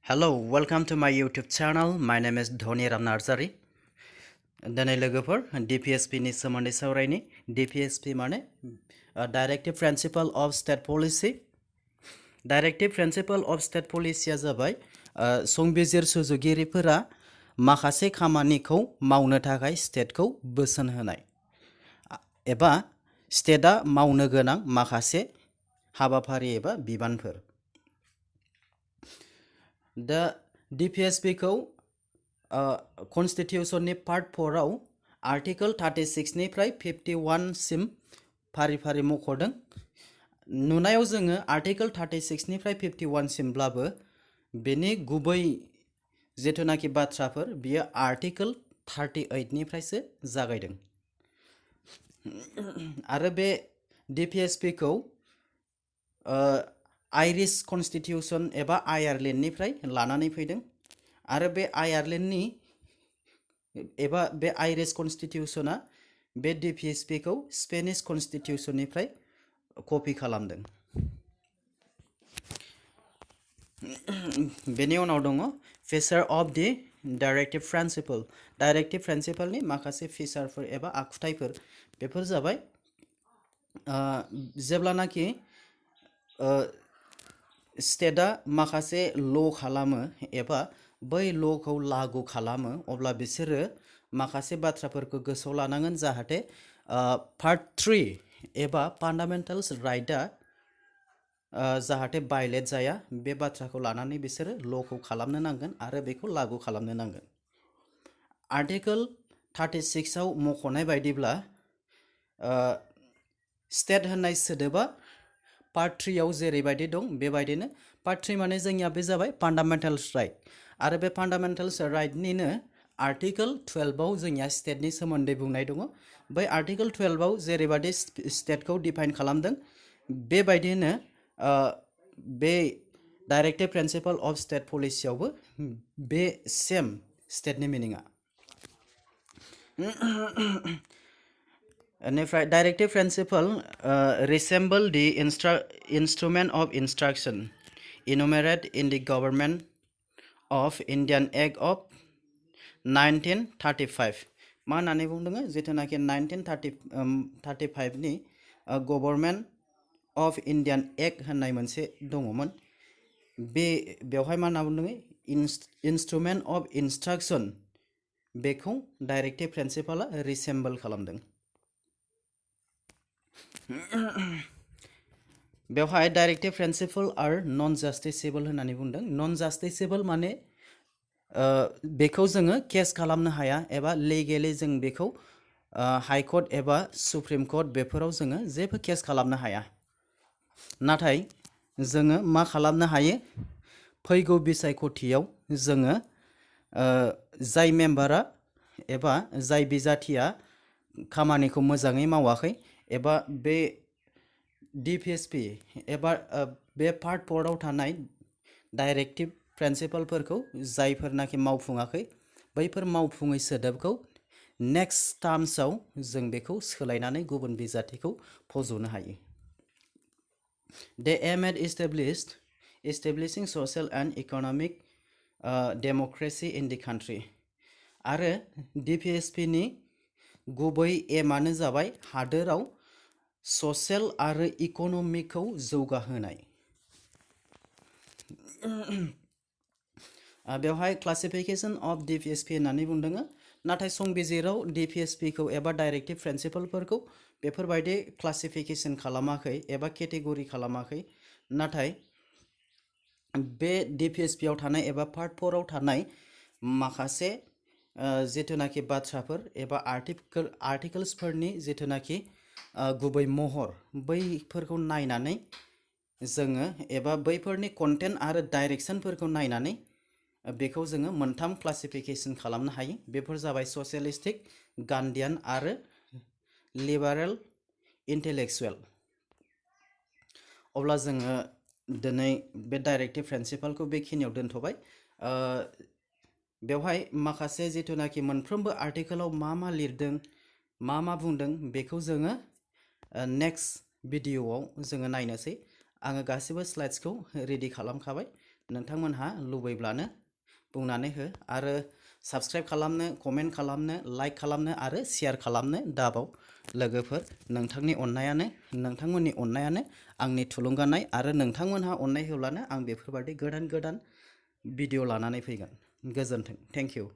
Hello, welcome to my YouTube channel. My name is Dhoni Narzary. Then logofor DPSP ni somonday sauraini. DPSP mane Directive Principle of State Policy. Directive Principle of State Policy a जाबाय संबिजिर सुजुगिरिफोरा माखासे खामानिखौ मावनो थाखाय स्टेटखौ बोसोन होनाय एबा स्टेटआ मावनो गोनां माखासे हाबाफारि एबा बिबानफोर। दा DPSP खौ कन्स्टिटिउशननि पार्ट 4 आव आर्टिकल 36 निफ्राय 51 सिम फारि फारि मख'दों। नुनायाव जोङो आर्टिकल 36 निफ्राय 51 सिमब्लाबो बेनि गुबै जेथुनाखि बाथ्राफोर बियो आर्टिकल 38 निफ्रायसो जागायदों। आरो बे DPSP खौ आइरिश कन्स्टिटिउशन एबा आयारलेण्डनिफ्राय लानानै फैदों आरो बे आयारलेण्डनि एबा बे आइरिश कन्स्टिटिउशना बे DPSP खौ स्पेनिश कन्स्टिटिउशननिफ्राय कपि खालामदों। बेनि उनाव दङ फिचार अफ दि डाइरेक्टिभ प्रिन्सिपल। डाइरेक्टिभ प्रिन्सिपलनि माखासे फिचारफोर एबा आखुथायफोर बेफोर जाबाय जेब्लानाखि स्टेटआ माखासे ल' खालामो एबा बै ल'खौ लागु खालामो अब्ला बिसोरो माखासे बाथ्राफोरखौ गोसोआव लानांगोन जाहाथे पार्ट 3 एबा फान्डामेन्टेल्स राइटआ जाहाथे भायलेट जाया बे बाथ्राखौ लानानै बिसोरो ल'खौ खालामनो नांगोन आरो बेखौ लागु खालामनो नांगोन। आर्टिकल 36 आव मख'नाय बायदिब्ला स्टेट होननाय सोदोबा पार्ट 3 आव जेरैबायदि दं बेबायदिनो पार्ट 3 माने जोंनिया बे जाबाय फान्डामेन्टेल्स राइट आरो बे फान्डामेन्टेल्स राइटनिनो आर्टिकल 12 आव जोंनिया स्टेटनि सोमोन्दै बुंनाय दङ। बै आर्टिकल 12 आव जेरैबायदि स्टेटखौ डिफाइन खालामदों बेबायदिनो बे डाइरेक्टिभ प्रिन्सिपल अफ स्टेट पलिसियावबो बे सेम स्टेटनि मिनिङा। बेनिफ्राय डाइरेक्टिभ principal resemble the instrument of instruction enumerated in the Government of Indian Act of 1935 मा होननानै बुंदों जिथुनाखि 1935 नि गभर्नमेन्ट अफ इन्डियान एक्ट होननाय मोनसे दङमोन बेवहाय मा होनना बुंदों इन्स्ट्रुमेन्ट अफ इन्स्ट्राक्शन बेखौ डाइरेक्टिभ प्रिन्सिपला रिसेम्बल खालामदों। बेवहाय डाइरेक्टिभ प्रिन्सिपल आर नन जास्टिसेबल होननानै बुंदों। नन जास्टिसेबल माने बेखौ जोङो केस खालामनो हाया एबा लिगेलि जों बेखौ हाई कोर्ट एबा सुप्रिम कोर्ट बेफोराव जोङो जेबो केस खालामनो हाया। नाथाय जोङो मा खालामनो हायो फैगौ बिसायख'थियाव जोङो जाय मेम्बारा एबा जाय बिजाथिया खामानिखौ मोजाङै मावाखै एबा बे DPSP एबा बे पार्ट 4 आव थानाय डाइरेक्टिभ प्रिन्सिपलफोरखौ जायफोरनाखि मावफुङाखै बैफोर मावफुङै सोदोबखौ नेक्स्ट टार्म्सआव जों बेखौ सोलायनानै गुबुन बिजाथिखौ फज'नो हायो। They aim at establishing social and economic democracy in the country आरो DPSP नि गुबै एमानो जाबाय हादोराव ससियेल आरो इक'नमिकखौ जौगाहोनाय। बेवहाय क्लासिफिकेशन अफ DPSP होननानै बुंदों नाथाय संबिजिराव DPSP खौ एबा डाइरेक्टिभ प्रिन्सिपलफोरखौ बेफोरबायदि क्लासिफिकेशन खालामाखै एबा केटेगरि खालामाखै नाथाय बे DPSP आव थानाय एबा पार्ट 4 आव थानाय माखासे जिथुनाखि बाथ्राफोर एबा आर्टिकल्सफोरनि जिथुनाखि गुबै महर बैफोरखौ नायनानै जोङो एबा बैफोरनि कन्टेन्ट आरो डाइरेक्शनफोरखौ नायनानै बेखौ जोङो मोनथाम क्लासिफिकेशन खालामनो हायो। बेफोर जाबाय ससियलिस्टिक, गान्धियान आरो लिबारेल इन्टेलेक्चुएल। अब्ला जोङो दिनै बे डाइरेक्टिभ प्रिन्सिपलखौ बेखिनियाव दोनथ'बाय। बेवहाय माखासे जिथुनाखि मोनफ्रोमबो आर्टिकलाव मा लिरदों मा बुंदों बेखौ जोङो नेक्स्ट भिडिअआव जोङो नायनोसै। आङो गासिबो स्लाइड्सखौ रेडि खालामखाबाय। नोंथांमोनहा लुबैब्लानो बुंनानै हो आरो साबस्क्राइब खालामनो कमेन्ट खालामनो लाइक खालामनो आरो शेयार खालामनो दाबाव लोगोफोर नोंथांमोननि अननायानो आंनि थुलुंगानाय आरो नोंथांमोनहा अननाय होब्लानो आं बेफोरबायदि गोदान भिडिअ लानानै फैगोन गोजोन्थों थेंक इउ